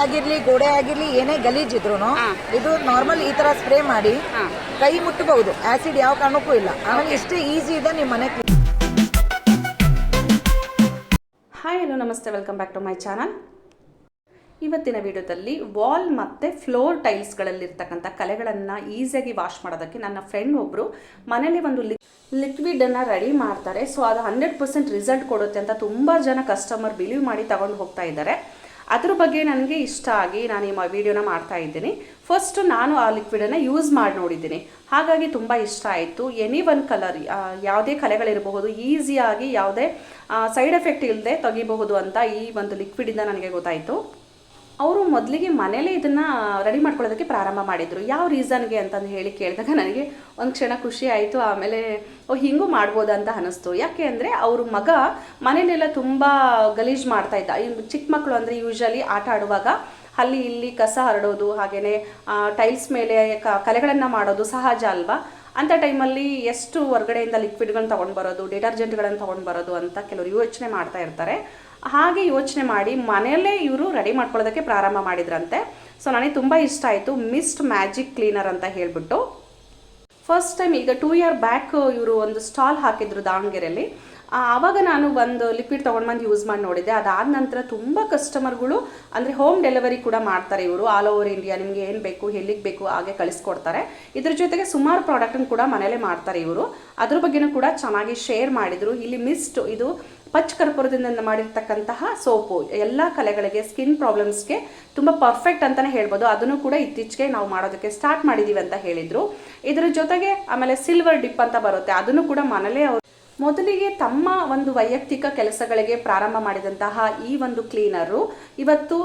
ಆಗಿರ್ಲಿ ಗೋಡೆ ಆಗಿರ್ಲಿ ಏನೇ ಗಲೀಜಿದ್ರು ಇದು ನಾರ್ಮಲ್ ಈ ತರ ಸ್ಪ್ರೇ ಮಾಡಿ ಕೈ ಮುಟ್ಟಬಹುದು. ಆಸಿಡ್ ಯಾವ ಕಾರಣಕ್ಕೂ ಇಲ್ಲ. ಆಮೇಲೆ ಇಷ್ಟೇ ಈಸಿ ಇದೆ ನಿಮ್ಮ ಮನೆ. ಹಾಯ್ ಹಲೋ ನಮಸ್ತೆ, welcome back to my channel. ಇವತ್ತಿನ ವಿಡಿಯೋದಲ್ಲಿ ವಾಲ್ ಮತ್ತು ಫ್ಲೋರ್ ಟೈಲ್ಸ್ಗಳಲ್ಲಿರ್ತಕ್ಕಂಥ ಕಲೆಗಳನ್ನು ಈಸಿಯಾಗಿ ವಾಶ್ ಮಾಡೋದಕ್ಕೆ ನನ್ನ ಫ್ರೆಂಡ್ ಒಬ್ಬರು ಮನೇಲಿ ಒಂದು ಲಿಕ್ವಿಡನ್ನು ರೆಡಿ ಮಾಡ್ತಾರೆ. ಸೊ ಅದು 100% ರಿಸಲ್ಟ್ ಕೊಡುತ್ತೆ ಅಂತ ತುಂಬ ಜನ ಕಸ್ಟಮರ್ ಬಿಲೀವ್ ಮಾಡಿ ತಗೊಂಡು ಹೋಗ್ತಾ ಇದ್ದಾರೆ. ಅದ್ರ ಬಗ್ಗೆ ನನಗೆ ಇಷ್ಟ ಆಗಿ ನಾನು ಈ ವಿಡಿಯೋನ ಮಾಡ್ತಾ ಇದ್ದೀನಿ. ಫಸ್ಟ್ ನಾನು ಆ ಲಿಕ್ವಿಡನ್ನು ಯೂಸ್ ಮಾಡಿ ನೋಡಿದ್ದೀನಿ, ಹಾಗಾಗಿ ತುಂಬ ಇಷ್ಟ ಆಯಿತು. ಎನಿ ಒನ್ ಕಲರ್ ಯಾವುದೇ ಕಲೆಗಳಿರಬಹುದು ಈಸಿಯಾಗಿ ಯಾವುದೇ ಸೈಡ್ ಎಫೆಕ್ಟ್ ಇಲ್ಲದೆ ತೆಗಿಬಹುದು ಅಂತ ಈ ಒಂದು ಲಿಕ್ವಿಡಿಂದ ನನಗೆ ಗೊತ್ತಾಯಿತು. ಅವರು ಮೊದಲಿಗೆ ಮನೇಲೇ ಇದನ್ನು ರೆಡಿ ಮಾಡ್ಕೊಳ್ಳೋದಕ್ಕೆ ಪ್ರಾರಂಭ ಮಾಡಿದರು. ಯಾವ ರೀಸನ್ಗೆ ಅಂತಂದು ಹೇಳಿ ಕೇಳಿದಾಗ ನನಗೆ ಒಂದು ಕ್ಷಣ ಖುಷಿ ಆಯಿತು. ಆಮೇಲೆ ಹಿಂಗೂ ಮಾಡ್ಬೋದು ಅಂತ ಅನ್ನಿಸ್ತು. ಯಾಕೆ ಅಂದರೆ ಅವ್ರ ಮಗ ಮನೇಲೆಲ್ಲ ತುಂಬ ಗಲೀಜು ಮಾಡ್ತಾ ಇದ್ದ. ಚಿಕ್ಕ ಮಕ್ಕಳು ಅಂದರೆ ಯೂಶಲಿ ಆಟ ಆಡುವಾಗ ಅಲ್ಲಿ ಇಲ್ಲಿ ಕಸ ಹರಡೋದು, ಹಾಗೆಯೇ ಟೈಲ್ಸ್ ಮೇಲೆ ಕಲೆಗಳನ್ನು ಮಾಡೋದು ಸಹಜ ಅಲ್ವಾ. ಅಂಥ ಟೈಮಲ್ಲಿ ಎಷ್ಟು ಹೊರಗಡೆಯಿಂದ ಲಿಕ್ವಿಡ್ಗಳನ್ನ ತೊಗೊಂಡು ಬರೋದು, ಡಿಟರ್ಜೆಂಟ್ಗಳನ್ನು ತೊಗೊಂಡು ಬರೋದು ಅಂತ ಕೆಲವರು ಯೋಚನೆ ಮಾಡ್ತಾ ಇರ್ತಾರೆ. ಹಾಗೆ ಯೋಚನೆ ಮಾಡಿ ಮನೆಯಲ್ಲೇ ಇವರು ರೆಡಿ ಮಾಡ್ಕೊಳ್ಳೋದಕ್ಕೆ ಪ್ರಾರಂಭ ಮಾಡಿದ್ರಂತೆ. ಸೊ ನನಗೆ ತುಂಬ ಇಷ್ಟ ಆಯಿತು. ಮಿಸ್ಟ್ ಮ್ಯಾಜಿಕ್ ಕ್ಲೀನರ್ ಅಂತ ಹೇಳಿಬಿಟ್ಟು ಫಸ್ಟ್ ಟೈಮ್ ಈಗ 2 ಇಯರ್ ಬ್ಯಾಕ್ ಇವರು ಒಂದು ಸ್ಟಾಲ್ ಹಾಕಿದ್ರು ದಾವಣಗೆರೆಯಲ್ಲಿ. ಆವಾಗ ನಾನು ಒಂದು ಲಿಕ್ವಿಡ್ ತೊಗೊಂಡು ಬಂದು ಯೂಸ್ ಮಾಡಿ ನೋಡಿದ್ದೆ. ಅದಾದ ನಂತರ ತುಂಬ ಕಸ್ಟಮರ್ಗಳು ಅಂದರೆ ಹೋಮ್ ಡೆಲಿವರಿ ಕೂಡ ಮಾಡ್ತಾರೆ ಇವರು. ಆಲ್ ಓವರ್ ಇಂಡಿಯಾ ನಿಮಗೆ ಏನು ಬೇಕು ಎಲ್ಲಿಗೆ ಬೇಕು ಹಾಗೆ ಕಳಿಸ್ಕೊಡ್ತಾರೆ. ಇದ್ರ ಜೊತೆಗೆ ಸುಮಾರು ಪ್ರಾಡಕ್ಟನ್ನು ಕೂಡ ಮನೇಲೇ ಮಾಡ್ತಾರೆ ಇವರು. ಅದ್ರ ಬಗ್ಗೆನೂ ಕೂಡ ಚೆನ್ನಾಗಿ ಶೇರ್ ಮಾಡಿದರು. ಇಲ್ಲಿ ಮಿಸ್ಟ್ ಇದು ಪಚ್ ಕರ್ಪೂರದಿಂದ ಮಾಡಿರ್ತಕ್ಕಂತಹ ಸೋಪು ಎಲ್ಲ ಕಲೆಗಳಿಗೆ, ಸ್ಕಿನ್ ಪ್ರಾಬ್ಲಮ್ಸ್ಗೆ ತುಂಬ ಪರ್ಫೆಕ್ಟ್ ಅಂತಲೇ ಹೇಳ್ಬೋದು. ಅದನ್ನು ಕೂಡ ಇತ್ತೀಚೆಗೆ ನಾವು ಮಾಡೋದಕ್ಕೆ ಸ್ಟಾರ್ಟ್ ಮಾಡಿದ್ದೀವಿ ಅಂತ ಹೇಳಿದರು. ಇದರ ಜೊತೆಗೆ ಆಮೇಲೆ ಸಿಲ್ವರ್ ಡಿಪ್ ಅಂತ ಬರುತ್ತೆ, ಅದನ್ನು ಕೂಡ ಮನೇಲೇ ಅವರು ಮೊದಲಿಗೆ ತಮ್ಮ ಒಂದು ವೈಯಕ್ತಿಕ ಕೆಲಸಗಳಿಗೆ ಪ್ರಾರಂಭ ಮಾಡಿದಂತಹ ಈ ಒಂದು ಕ್ಲೀನರು ಇವತ್ತು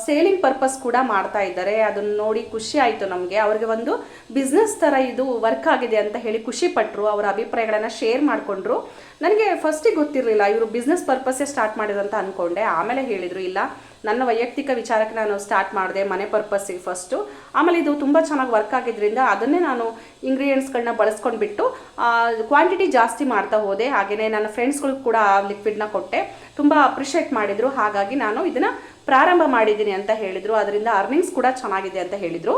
ಸೇಲಿಂಗ್ ಪರ್ಪಸ್ ಕೂಡ ಮಾಡ್ತಾ ಇದ್ದಾರೆ. ಅದನ್ನು ನೋಡಿ ಖುಷಿ ಆಯಿತು ನಮಗೆ. ಅವ್ರಿಗೆ ಒಂದು ಬಿಸ್ನೆಸ್ ಥರ ಇದು ವರ್ಕ್ ಆಗಿದೆ ಅಂತ ಹೇಳಿ ಖುಷಿ ಪಟ್ಟರು. ಅವರ ಅಭಿಪ್ರಾಯಗಳನ್ನು ಶೇರ್ ಮಾಡಿಕೊಂಡ್ರು. ನನಗೆ ಫಸ್ಟಿಗೆ ಗೊತ್ತಿರಲಿಲ್ಲ ಇವರು ಬಿಸ್ನೆಸ್ ಪರ್ಪಸ್ಸೇ ಸ್ಟಾರ್ಟ್ ಮಾಡಿದಂತ ಅಂದ್ಕೊಂಡೆ. ಆಮೇಲೆ ಹೇಳಿದರು ಇಲ್ಲ, ನನ್ನ ವೈಯಕ್ತಿಕ ವಿಚಾರಕ್ಕೆ ನಾನು ಸ್ಟಾರ್ಟ್ ಮಾಡಿದೆ, ಮನೆ ಪರ್ಪಸ್ಸಿಗೆ ಫಸ್ಟು. ಆಮೇಲೆ ಇದು ತುಂಬ ಚೆನ್ನಾಗಿ ವರ್ಕ್ ಆಗಿದ್ದರಿಂದ ಅದನ್ನೇ ನಾನು ಇಂಗ್ರೀಡಿಯೆಂಟ್ಸ್ಗಳನ್ನ ಬಳಸ್ಕೊಂಡ್ಬಿಟ್ಟು ಕ್ವಾಂಟಿಟಿ ಜಾಸ್ತಿ ಮಾಡ್ತಾ ಹೋದೆ. ಹಾಗೆಯೇ ನನ್ನ ಫ್ರೆಂಡ್ಸ್ಗಳಿಗೆ ಕೂಡ ಆ ಲಿಕ್ವಿಡ್ನ ಕೊಟ್ಟೆ. ತುಂಬ ಅಪ್ರಿಷಿಯೇಟ್ ಮಾಡಿದರು. ಹಾಗಾಗಿ ನಾನು ಇದನ್ನು ಪ್ರಾರಂಭ ಮಾಡಿದ್ದೀನಿ ಅಂತ ಹೇಳಿದರು. ಅದರಿಂದ ಅರ್ನಿಂಗ್ಸ್ ಕೂಡ ಚೆನ್ನಾಗಿದೆ ಅಂತ ಹೇಳಿದರು.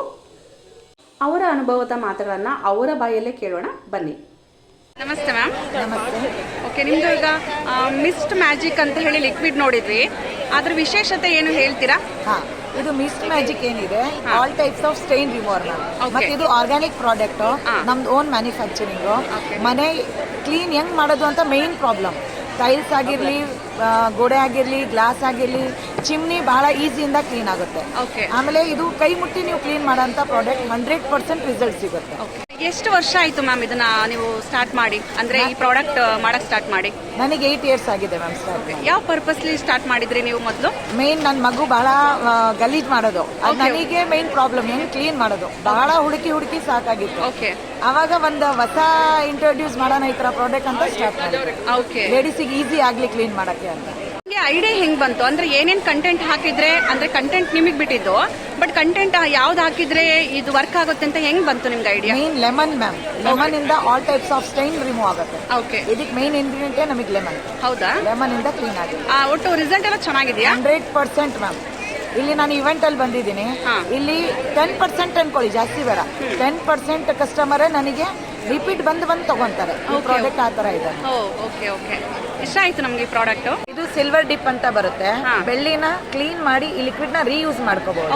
ಅವರ ಅನುಭವದ ಮಾತುಗಳನ್ನು ಅವರ ಬಾಯಲ್ಲೇ ಕೇಳೋಣ ಬನ್ನಿ. ನಮಸ್ತೆ ಮ್ಯಾಮ್. ನಮಸ್ತೆ. ಓಕೆ, ನಿಮ್ದು ಈಗ ಮಿಸ್ಟ್ ಮ್ಯಾಜಿಕ್ ಅಂತ ಹೇಳಿ ಲಿಕ್ವಿಡ್ ನೋಡಿದ್ವಿ, ಅದ್ರ ವಿಶೇಷತೆ ಏನು ಹೇಳ್ತೀರಾ? ಇದು ಮಿಸ್ಟ್ ಮ್ಯಾಜಿಕ್ ಏನಿದೆ, all types of stain remover ಮತ್ತೆ ಇದು ಆರ್ಗ್ಯಾನಿಕ್ ಪ್ರಾಡಕ್ಟ್, ನಮ್ದು ಓನ್ ಮ್ಯಾನುಫ್ಯಾಕ್ಚರಿಂಗ್. ಮನೆ ಕ್ಲೀನ್ ಹೆಂಗ್ ಮಾಡೋದು ಅಂತ ಮೇನ್ ಪ್ರಾಬ್ಲಮ್. ಟೈಲ್ಸ್ ಆಗಿರ್ಲಿ, ಗೋಡೆ ಆಗಿರ್ಲಿ, ಗ್ಲಾಸ್ ಆಗಿರ್ಲಿ, ಚಿಮ್ನಿ ಬಹಳ ಈಸಿಯಿಂದ ಕ್ಲೀನ್ ಆಗುತ್ತೆ. ಆಮೇಲೆ ಇದು ಕೈ ಮುಟ್ಟಿ ನೀವು ಕ್ಲೀನ್ ಮಾಡೋಂಥ ಪ್ರಾಡಕ್ಟ್ 100% ರಿಸಲ್ಟ್ ಸಿಗುತ್ತೆ. ಎಷ್ಟು ವರ್ಷ ಆಯ್ತು ಮ್ಯಾಮ್ ಇದನ್ನ ನೀವು ಸ್ಟಾರ್ಟ್ ಮಾಡಿ, ಅಂದ್ರೆ ಈ ಪ್ರಾಡಕ್ಟ್ ಮಾಡಕ್ ಸ್ಟಾರ್ಟ್ ಮಾಡಿ? ನನಗೆ 8 ಇಯರ್ಸ್ ಆಗಿದೆ ಮ್ಯಾಮ್ ಸ್ಟಾರ್ಟ್. ಯಾವ ಪರ್ಪಸ್ಲಿ ಸ್ಟಾರ್ಟ್ ಮಾಡಿದ್ರಿ ನೀವು ಮೊದಲು? ಮೇನ್ ನನ್ನ ಮಗು ಬಹಳ ಗಲೀಜ್ ಮಾಡೋದು, ಅದು ನನಗೆ ಮೇನ್ ಪ್ರಾಬ್ಲಮ್. ಹೆಂಗ್ ಕ್ಲೀನ್ ಮಾಡೋದು ಬಹಳ ಹುಡುಕಿ ಸಾಕಾಗಿತ್ತು. ಓಕೆ, ಅವಾಗ ಒಂದು ಹೊಸ ಇಂಟ್ರೊಡ್ಯೂಸ್ ಮಾಡೋಣ ಈ ತರ ಪ್ರಾಡಕ್ಟ್ ಅಂತ ಸ್ಟಾರ್ಟ್ ಮಾಡಿದ್ವಿ. ಓಕೆ, ಲೇಡೀಸಿಗೆ ಈಸಿ ಆಗ್ಲಿ ಕ್ಲೀನ್ ಮಾಡಕ್ಕೆ ಅಂತ. ಐಡಿಯಾ ಹೆಂಗ್ ಬಂತು ಅಂದ್ರೆ ಏನೇನ್ ಕಂಟೆಂಟ್ ಹಾಕಿದ್ರೆ, ಅಂದ್ರೆ ಕಂಟೆಂಟ್ ನಿಮಗೆ ಬಿಟ್ಟಿದ್ದು, ಬಟ್ ಕಂಟೆಂಟ್ ಯಾವ್ದು ಹಾಕಿದ್ರೆ ಇದು ವರ್ಕ್ ಆಗುತ್ತೆ ಅಂತ ಹೆಂಗ್ ಬಂತು ನಿಮ್ಗೆ idea? Main lemon ma'am. Lemon ಇಂದ all types of stain remove ಆಗುತ್ತೆ. ಓಕೆ, ಇದಕ್ಕೆ ಮೇನ್ ಇಂಗ್ರೀಡಿಯಂಟ್ ನಮಗೆ ಲೆಮನ್. ಹೌದಾ? ಲೆಮನ್ ಇಂದ ಕ್ಲೀನ್ ಆಗಿದೆ. ಒಟ್ಟು ರಿಸಲ್ಟ್ ಎಲ್ಲ ಚೆನ್ನಾಗಿದೆಯಾ? 100% ಮ್ಯಾಮ್. ಇಲ್ಲಿ ನಾನು ಇವೆಂಟ್ ಅಲ್ಲಿ ಬಂದಿದ್ದೀನಿ. ಇಲ್ಲಿ 10% ಅನ್ಕೊಳ್ಳಿ, ಜಾಸ್ತಿ ಬೇಡ. 10% ಕಸ್ಟಮರೇ ನನಗೆ ರಿಪೀಟ್ ಬಂದು ತಗೊಂತಾರೆ. ಈ ಪ್ರಾಡಕ್ಟ್ ಆ ತರ ಇದೆ. ಓಕೆ ಓಕೆ, ಇಷ್ಟ ಆಯ್ತು ನಮ್ಗೆ ಈ ಪ್ರಾಡಕ್ಟ್. ಇದು ಸಿಲ್ವರ್ ಡಿಪ್ ಅಂತ ಬರುತ್ತೆ. ಬೆಳ್ಳಿನ ಕ್ಲೀನ್ ಮಾಡಿ ಈ ಲಿಕ್ವಿಡ್ ನ ರೀಯೂಸ್ ಮಾಡ್ಕೋಬಹುದು.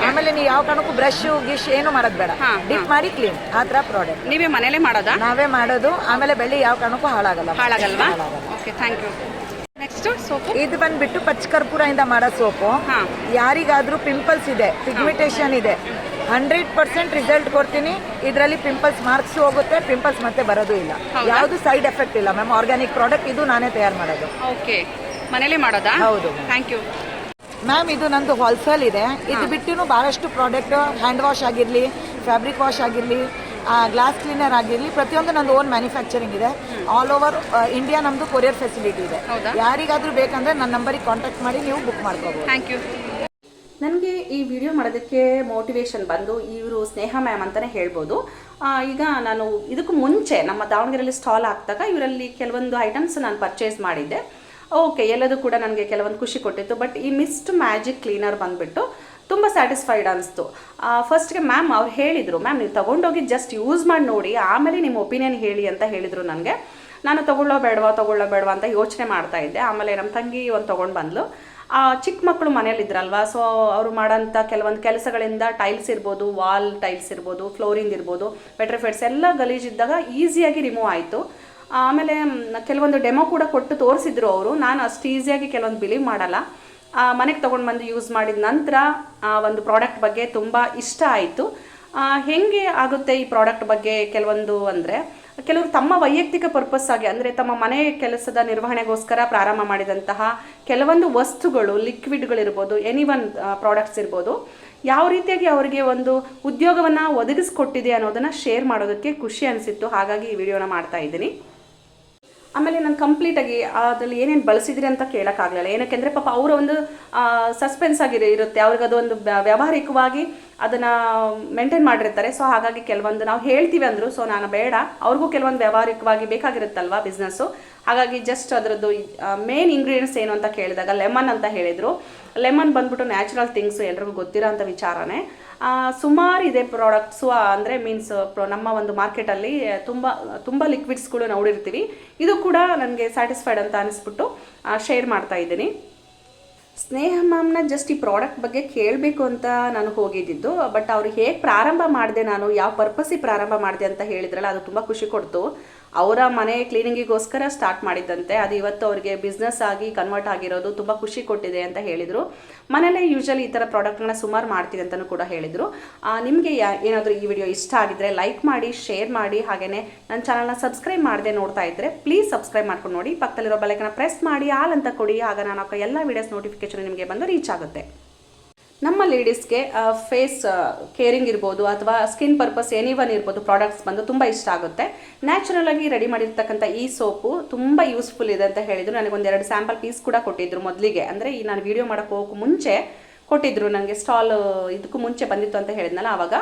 ಆಮೇಲೆ ನೀವು ಯಾವ ಕಾರಣಕ್ಕೂ ಬ್ರಷ್ ಗಿಶ್ ಏನು ಮಾಡೋದ್ ಬೇಡ, ಡಿಪ್ ಮಾಡಿ ಕ್ಲೀನ್. ಆ ತರ ಪ್ರಾಡಕ್ಟ್ ನೀವೇ ಮನೇಲೆ ಮಾಡೋದಾ? ನಾವೇ ಮಾಡೋದು. ಆಮೇಲೆ ಬೆಳ್ಳಿ ಯಾವ ಕಾರಣಕ್ಕೂ ಹಾಳಾಗಲ್ವಾ? Okay, thank you. Next soap ಇದು ಬಂದ್ಬಿಟ್ಟು ಪಚ್ ಕರ್ಪೂರ ಇಂದ ಮಾಡೋ ಸೋಪು. ಯಾರಿಗಾದ್ರೂ ಪಿಂಪಲ್ಸ್ ಇದೆ, ಪಿಗ್ಮೆಂಟೇಷನ್ ಇದೆ, 100% ರಿಸಲ್ಟ್ ಕೊಡ್ತೀನಿ. ಇದರಲ್ಲಿ ಪಿಂಪಲ್ಸ್ ಮಾರ್ಕ್ಸ್ ಹೋಗುತ್ತೆ, ಪಿಂಪಲ್ಸ್ ಮತ್ತೆ ಬರೋದು ಇಲ್ಲ. ಯಾವುದು ಸೈಡ್ ಎಫೆಕ್ಟ್ ಇಲ್ಲ ಮ್ಯಾಮ್. ಆರ್ಗ್ಯಾನಿಕ್ ಪ್ರಾಡಕ್ಟ್ ಇದು, ನಾನೇ ತಯಾರು ಮಾಡೋದು. ಓಕೆ, ಮನೇಲೆ ಮಾಡೋದಾ? ಹೌದು, ಥ್ಯಾಂಕ್ ಯು ಮ್ಯಾಮ್. ಇದು ನಂದು ಹೋಲ್ಸೇಲ್ ಇದೆ. ಇದು ಬಿಟ್ಟು ಬಹಳಷ್ಟು ಪ್ರಾಡಕ್ಟ್, ಹ್ಯಾಂಡ್ ವಾಶ್ ಆಗಿರ್ಲಿ, ಫ್ಯಾಬ್ರಿಕ್ ವಾಶ್ ಆಗಿರ್ಲಿ, ಗ್ಲಾಸ್ ಕ್ಲೀನರ್ ಆಗಿರಲಿ, ಪ್ರತಿಯೊಂದು ನಂದು ಓನ್ ಮ್ಯಾನುಫ್ಯಾಕ್ಚರಿಂಗ್ ಇದೆ. ಆಲ್ ಓವರ್ ಇಂಡಿಯಾ ನಮ್ದು ಕೊರಿಯರ್ ಫೆಸಿಲಿಟಿ ಇದೆ. ಯಾರಿಗಾದ್ರೂ ಬೇಕಂದ್ರೆ ನನ್ನ ನಂಬರಿಗೆ ಕಾಂಟ್ಯಾಕ್ಟ್ ಮಾಡಿ ನೀವು ಬುಕ್ ಮಾಡ್ಕೋಬಹುದು. Thank you. ನನಗೆ ಈ ವಿಡಿಯೋ ಮಾಡೋದಕ್ಕೆ ಮೋಟಿವೇಶನ್ ಬಂದು ಇವರು ಸ್ನೇಹ ಮ್ಯಾಮ್ ಅಂತಲೇ ಹೇಳ್ಬೋದು. ಈಗ ನಾನು ಇದಕ್ಕೂ ಮುಂಚೆ ನಮ್ಮ ದಾವಣಗೆರೆಯಲ್ಲಿ ಸ್ಟಾಲ್ ಹಾಕಿದಾಗ ಇವರಲ್ಲಿ ಕೆಲವೊಂದು ಐಟಮ್ಸ್ ನಾನು ಪರ್ಚೇಸ್ ಮಾಡಿದ್ದೆ. ಓಕೆ, ಎಲ್ಲದೂ ಕೂಡ ನನಗೆ ಕೆಲವೊಂದು ಖುಷಿ ಕೊಟ್ಟಿತ್ತು. ಬಟ್ ಈ ಮಿಸ್ಟ್ ಮ್ಯಾಜಿಕ್ ಕ್ಲೀನರ್ ಬಂದುಬಿಟ್ಟು ತುಂಬ ಸ್ಯಾಟಿಸ್ಫೈಡ್ ಅನಿಸ್ತು. ಫಸ್ಟ್ಗೆ ಮ್ಯಾಮ್ ಅವ್ರು ಹೇಳಿದರು, ಮ್ಯಾಮ್ ನೀವು ತೊಗೊಂಡೋಗಿ ಜಸ್ಟ್ ಯೂಸ್ ಮಾಡಿ ನೋಡಿ, ಆಮೇಲೆ ನಿಮ್ಮ ಒಪಿನಿಯನ್ ಹೇಳಿ ಅಂತ ಹೇಳಿದರು ನನಗೆ. ನಾನು ತೊಗೊಳ್ಳೋ ಬೇಡವಾ ಅಂತ ಯೋಚನೆ ಮಾಡ್ತಾ ಇದ್ದೆ. ಆಮೇಲೆ ನಮ್ಮ ತಂಗಿ ಒಂದು ತೊಗೊಂಡು ಬಂದ್ಲು. ಚಿಕ್ಕ ಮಕ್ಕಳು ಮನೇಲಿದ್ರಲ್ವ, ಸೊ ಅವರು ಮಾಡೋಂಥ ಕೆಲವೊಂದು ಕೆಲಸಗಳಿಂದ ಟೈಲ್ಸ್ ಇರ್ಬೋದು, ವಾಲ್ ಟೈಲ್ಸ್ ಇರ್ಬೋದು, ಫ್ಲೋರಿಂಗ್ ಇರ್ಬೋದು, ಪೆಟ್ರಿಫೈಡ್ಸ್ ಎಲ್ಲ ಗಲೀಜಿದ್ದಾಗ ಈಸಿಯಾಗಿ ರಿಮೂವ್ ಆಯಿತು. ಆಮೇಲೆ ಕೆಲವೊಂದು ಡೆಮೋ ಕೂಡ ಕೊಟ್ಟು ತೋರಿಸಿದ್ರು ಅವರು. ನಾನು ಅಷ್ಟು ಈಸಿಯಾಗಿ ಕೆಲವೊಂದು ಬಿಲೀವ್ ಮಾಡಲ್ಲ. ಮನೆಗೆ ತೊಗೊಂಡು ಬಂದು ಯೂಸ್ ಮಾಡಿದ ನಂತರ ಒಂದು ಪ್ರಾಡಕ್ಟ್ ಬಗ್ಗೆ ತುಂಬ ಇಷ್ಟ ಆಯಿತು. ಹೇಗೆ ಆಗುತ್ತೆ ಈ ಪ್ರಾಡಕ್ಟ್ ಬಗ್ಗೆ ಕೆಲವೊಂದು ಅಂದರೆ, ಕೆಲವರು ತಮ್ಮ ವೈಯಕ್ತಿಕ ಪರ್ಪಸ್ ಆಗಿ ಅಂದರೆ ತಮ್ಮ ಮನೆ ಕೆಲಸದ ನಿರ್ವಹಣೆಗೋಸ್ಕರ ಪ್ರಾರಂಭ ಮಾಡಿದಂತಹ ಕೆಲವೊಂದು ವಸ್ತುಗಳು, ಲಿಕ್ವಿಡ್ಗಳಿರ್ಬೋದು, ಎನಿ ಒನ್ ಪ್ರಾಡಕ್ಟ್ಸ್ ಇರ್ಬೋದು, ಯಾವ ರೀತಿಯಾಗಿ ಅವರಿಗೆ ಒಂದು ಉದ್ಯೋಗವನ್ನು ಒದಗಿಸ್ಕೊಟ್ಟಿದೆ ಅನ್ನೋದನ್ನು ಶೇರ್ ಮಾಡೋದಕ್ಕೆ ಖುಷಿ ಅನಿಸಿತ್ತು. ಹಾಗಾಗಿ ಈ ವಿಡಿಯೋನ ಮಾಡ್ತಾ ಇದ್ದೀನಿ. ಆಮೇಲೆ ನಾನು ಕಂಪ್ಲೀಟಾಗಿ ಅದರಲ್ಲಿ ಏನೇನು ಬಳಸಿದ್ರಿ ಅಂತ ಕೇಳೋಕ್ಕಾಗಲಿಲ್ಲ. ಏನಕ್ಕೆಂದರೆ ಪಾಪ ಅವರ ಒಂದು ಸಸ್ಪೆನ್ಸ್ ಇರುತ್ತೆ, ಅವ್ರಿಗೆ ಅದೊಂದು ವ್ಯಾವಹಾರಿಕವಾಗಿ ಅದನ್ನು ಮೇಂಟೈನ್ ಮಾಡಿರ್ತಾರೆ. ಸೊ ಹಾಗಾಗಿ ಕೆಲವೊಂದು ನಾವು ಹೇಳ್ತೀವಿ ಅಂದರು, ಸೊ ನಾನು ಬೇಡ, ಅವ್ರಿಗೂ ಕೆಲವೊಂದು ವ್ಯಾವಹಾರಿಕವಾಗಿ ಬೇಕಾಗಿರುತ್ತಲ್ವ ಬಿಸ್ನೆಸ್ಸು. ಹಾಗಾಗಿ ಜಸ್ಟ್ ಅದರದ್ದು ಮೇನ್ ಇಂಗ್ರೀಡಿಯೆಂಟ್ಸ್ ಏನು ಅಂತ ಕೇಳಿದಾಗ ಲೆಮನ್ ಅಂತ ಹೇಳಿದರು. ಲೆಮನ್ ಬಂದ್ಬಿಟ್ಟು ನ್ಯಾಚುರಲ್ ಥಿಂಗ್ಸು, ಎಲ್ರಿಗೂ ಗೊತ್ತಿರೋ ಅಂಥ ವಿಚಾರನೇ. ಸುಮಾರು ಇದೆ ಪ್ರಾಡಕ್ಟ್ಸು, ಅಂದರೆ ಮೀನ್ಸ್ ನಮ್ಮ ಒಂದು ಮಾರ್ಕೆಟಲ್ಲಿ ತುಂಬ ಲಿಕ್ವಿಡ್ಸ್ಗಳು ನೋಡಿರ್ತೀವಿ. ಇದು ಕೂಡ ನನಗೆ ಸ್ಯಾಟಿಸ್ಫೈಡ್ ಅಂತ ಅನಿಸ್ಬಿಟ್ಟು ಶೇರ್ ಮಾಡ್ತಾ ಇದ್ದೀನಿ. ಸ್ನೇಹ ಮ್ಯಾಮ್ನ ಜಸ್ಟ್ ಈ ಪ್ರಾಡಕ್ಟ್ ಬಗ್ಗೆ ಕೇಳಬೇಕು ಅಂತ ನಾನು ಹೋಗಿದ್ದಿದ್ದು. ಬಟ್ ಅವ್ರು ಹೇಗೆ ಪ್ರಾರಂಭ ಮಾಡಿದೆ, ನಾನು ಯಾವ ಪರ್ಪಸ್ಸಿಗೆ ಪ್ರಾರಂಭ ಮಾಡಿದೆ ಅಂತ ಹೇಳಿದ್ರಲ್ಲ, ಅದು ತುಂಬ ಖುಷಿ ಕೊಡ್ತು. ಅವರ ಮನೆ ಕ್ಲೀನಿಂಗಿಗೋಸ್ಕರ ಸ್ಟಾರ್ಟ್ ಮಾಡಿದ್ದಂತೆ, ಅದು ಇವತ್ತು ಅವರಿಗೆ ಬಿಸ್ನೆಸ್ ಆಗಿ ಕನ್ವರ್ಟ್ ಆಗಿರೋದು ತುಂಬ ಖುಷಿ ಕೊಟ್ಟಿದೆ ಅಂತ ಹೇಳಿದರು. ಮನೇಲೇ ಯೂಶ್ವಲಿ ಈ ಥರ ಪ್ರಾಡಕ್ಟ್ಗಳನ್ನ ಸುಮಾರು ಮಾಡ್ತೀನಿ ಅಂತಲೂ ಕೂಡ ಹೇಳಿದರು. ನಿಮಗೆ ಏನಾದರೂ ಈ ವಿಡಿಯೋ ಇಷ್ಟ ಆಗಿದ್ದರೆ ಲೈಕ್ ಮಾಡಿ, ಶೇರ್ ಮಾಡಿ, ಹಾಗೆಯೇ ನನ್ನ ಚಾನಲ್ನ ಸಬ್ಸ್ಕ್ರೈಬ್ ಮಾಡದೆ ನೋಡ್ತಾ ಇದ್ದರೆ ಪ್ಲೀಸ್ ಸಬ್ಸ್ಕ್ರೈಬ್ ಮಾಡ್ಕೊಂಡು ನೋಡಿ. ಪಕ್ಕದಲ್ಲಿರೋ ಬೆಲ್ಲೈಕನ್ನ ಪ್ರೆಸ್ ಮಾಡಿ ಆಲ್ ಅಂತ ಕೊಡಿ, ಆಗ ನಾನು ಹಾಕೋ ಎಲ್ಲ ವೀಡಿಯೋಸ್ ನೋಟಿಫಿಕೇಶನ್ ನಿಮಗೆ ಬಂದು ರೀಚ್ ಆಗುತ್ತೆ. ನಮ್ಮ ಲೇಡೀಸ್ಗೆ ಫೇಸ್ ಕೇರಿಂಗ್ ಇರ್ಬೋದು ಅಥವಾ ಸ್ಕಿನ್ ಪರ್ಪಸ್ ಎನಿ ಒನ್ ಇರ್ಬೋದು, ಪ್ರಾಡಕ್ಟ್ಸ್ ಬಂದು ತುಂಬ ಇಷ್ಟ ಆಗುತ್ತೆ. ನ್ಯಾಚುರಲ್ ಆಗಿ ರೆಡಿ ಮಾಡಿರ್ತಕ್ಕಂಥ ಈ ಸೋಪು ತುಂಬ ಯೂಸ್ಫುಲ್ ಇದೆ ಅಂತ ಹೇಳಿದರು. ನನಗೊಂದು 2 ಸ್ಯಾಂಪಲ್ ಪೀಸ್ ಕೂಡ ಕೊಟ್ಟಿದ್ದರು ಮೊದಲಿಗೆ, ಅಂದರೆ ಈ ನಾನು ವಿಡಿಯೋ ಮಾಡೋಕ್ಕೆ ಹೋಗೋಕ್ಕೂ ಮುಂಚೆ ಕೊಟ್ಟಿದ್ದರು. ನನಗೆ ಸ್ಟಾಲ್ ಇದಕ್ಕೂ ಮುಂಚೆ ಬಂದಿತ್ತು ಅಂತ ಹೇಳಿದ್ನಲ್ಲ, ಆವಾಗ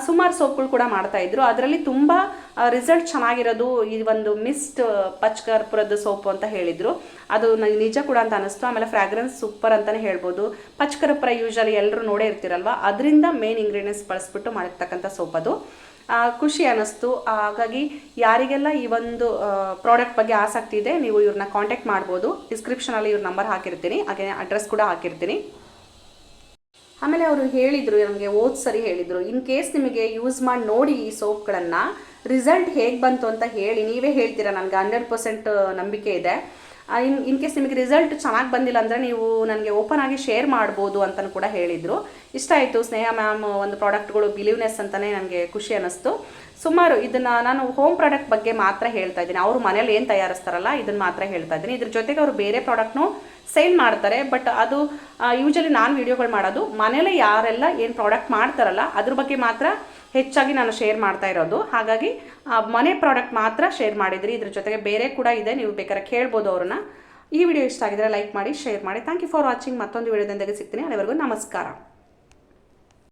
ಸುಮಾರು ಸೋಪ್ಗಳು ಕೂಡ ಮಾಡ್ತಾಯಿದ್ರು. ಅದರಲ್ಲಿ ತುಂಬ ರಿಸಲ್ಟ್ ಚೆನ್ನಾಗಿರೋದು ಈ ಒಂದು ಮಿಸ್ಟ್ ಪಚ್ಕರ್ಪುರದ ಸೋಪು ಅಂತ ಹೇಳಿದರು. ಅದು ನನಗೆ ನಿಜ ಕೂಡ ಅಂತ ಅನ್ನಿಸ್ತು. ಆಮೇಲೆ ಫ್ರಾಗ್ರೆನ್ಸ್ ಸೂಪರ್ ಅಂತಲೇ ಹೇಳ್ಬೋದು. ಪಚ್ಕರ್ಪುರ ಯೂಶಲಿ ಎಲ್ಲರೂ ನೋಡೇ ಇರ್ತೀರಲ್ವ, ಅದರಿಂದ ಮೇನ್ ಇಂಗ್ರೀಡಿಯೆಂಟ್ಸ್ ಬಳಸ್ಬಿಟ್ಟು ಮಾಡಿರ್ತಕ್ಕಂಥ ಸೋಪ್ ಅದು. ಖುಷಿ ಅನ್ನಿಸ್ತು. ಹಾಗಾಗಿ ಯಾರಿಗೆಲ್ಲ ಈ ಒಂದು ಪ್ರಾಡಕ್ಟ್ ಬಗ್ಗೆ ಆಸಕ್ತಿ ಇದೆ, ನೀವು ಇವ್ರನ್ನ ಕಾಂಟ್ಯಾಕ್ಟ್ ಮಾಡ್ಬೋದು. ಡಿಸ್ಕ್ರಿಪ್ಷನಲ್ಲಿ ಇವ್ರ ನಂಬರ್ ಹಾಕಿರ್ತೀನಿ, ಹಾಗೆ ಅಡ್ರೆಸ್ ಕೂಡ ಹಾಕಿರ್ತೀನಿ. ಆಮೇಲೆ ಅವರು ಹೇಳಿದರು, ನಮಗೆ ಸರಿ ಹೇಳಿದರು, ಇನ್ ಕೇಸ್ ನಿಮಗೆ ಯೂಸ್ ಮಾಡಿ ನೋಡಿ ಈ ಸೋಪ್ಗಳನ್ನು, ರಿಸಲ್ಟ್ ಹೇಗೆ ಬಂತು ಅಂತ ಹೇಳಿ ನೀವೇ ಹೇಳ್ತೀರಾ, ನನಗೆ 100% ನಂಬಿಕೆ ಇದೆ. ಇನ್ ಕೇಸ್ ನಿಮಗೆ ರಿಸಲ್ಟ್ ಚೆನ್ನಾಗಿ ಬಂದಿಲ್ಲ ಅಂದರೆ ನೀವು ನನಗೆ ಓಪನ್ ಆಗಿ ಶೇರ್ ಮಾಡ್ಬೋದು ಅಂತಲೂ ಕೂಡ ಹೇಳಿದರು. ಇಷ್ಟ ಆಯಿತು ಸ್ನೇಹ ಮ್ಯಾಮ್ ಒಂದು ಪ್ರಾಡಕ್ಟ್ಗಳು ಬಿಲೀವ್ನೆಸ್ ಅಂತಲೇ ನನಗೆ ಖುಷಿ ಅನ್ನಿಸ್ತು. ಸುಮಾರು ಇದನ್ನು ನಾನು ಹೋಮ್ ಪ್ರಾಡಕ್ಟ್ ಬಗ್ಗೆ ಮಾತ್ರ ಹೇಳ್ತಾ ಇದ್ದೀನಿ, ಅವರು ಮನೇಲಿ ಏನು ತಯಾರಿಸ್ತಾರಲ್ಲ ಇದನ್ನು ಮಾತ್ರ ಹೇಳ್ತಾ ಇದ್ದೀನಿ. ಇದ್ರ ಜೊತೆಗೆ ಅವರು ಬೇರೆ ಪ್ರಾಡಕ್ಟ್ನು ಸೇಲ್ ಮಾಡ್ತಾರೆ. ಬಟ್ ಅದು ಯೂಶಲಿ ನಾನು ವೀಡಿಯೋಗಳು ಮಾಡೋದು ಮನೇಲೆ ಯಾರೆಲ್ಲ ಏನು ಪ್ರಾಡಕ್ಟ್ ಮಾಡ್ತಾರಲ್ಲ ಅದ್ರ ಬಗ್ಗೆ ಮಾತ್ರ ಹೆಚ್ಚಾಗಿ ನಾನು ಶೇರ್ ಮಾಡ್ತಾ ಇರೋದು. ಹಾಗಾಗಿ ಮನೆ ಪ್ರಾಡಕ್ಟ್ ಮಾತ್ರ ಶೇರ್ ಮಾಡಿದ್ರಿ. ಇದ್ರ ಜೊತೆಗೆ ಬೇರೆ ಕೂಡ ಇದೆ, ನೀವು ಬೇಕಾದ್ರೆ ಕೇಳ್ಬೋದು ಅವ್ರನ್ನ. ಈ ವಿಡಿಯೋ ಇಷ್ಟ ಆಗಿದ್ರೆ ಲೈಕ್ ಮಾಡಿ, ಶೇರ್ ಮಾಡಿ. Thank you for watching. ಮತ್ತೊಂದು ವಿಡಿಯೋದೊಂದಿಗೆ ಸಿಗ್ತೀನಿ. ಅಲ್ಲಿವರೆಗೂ ನಮಸ್ಕಾರ.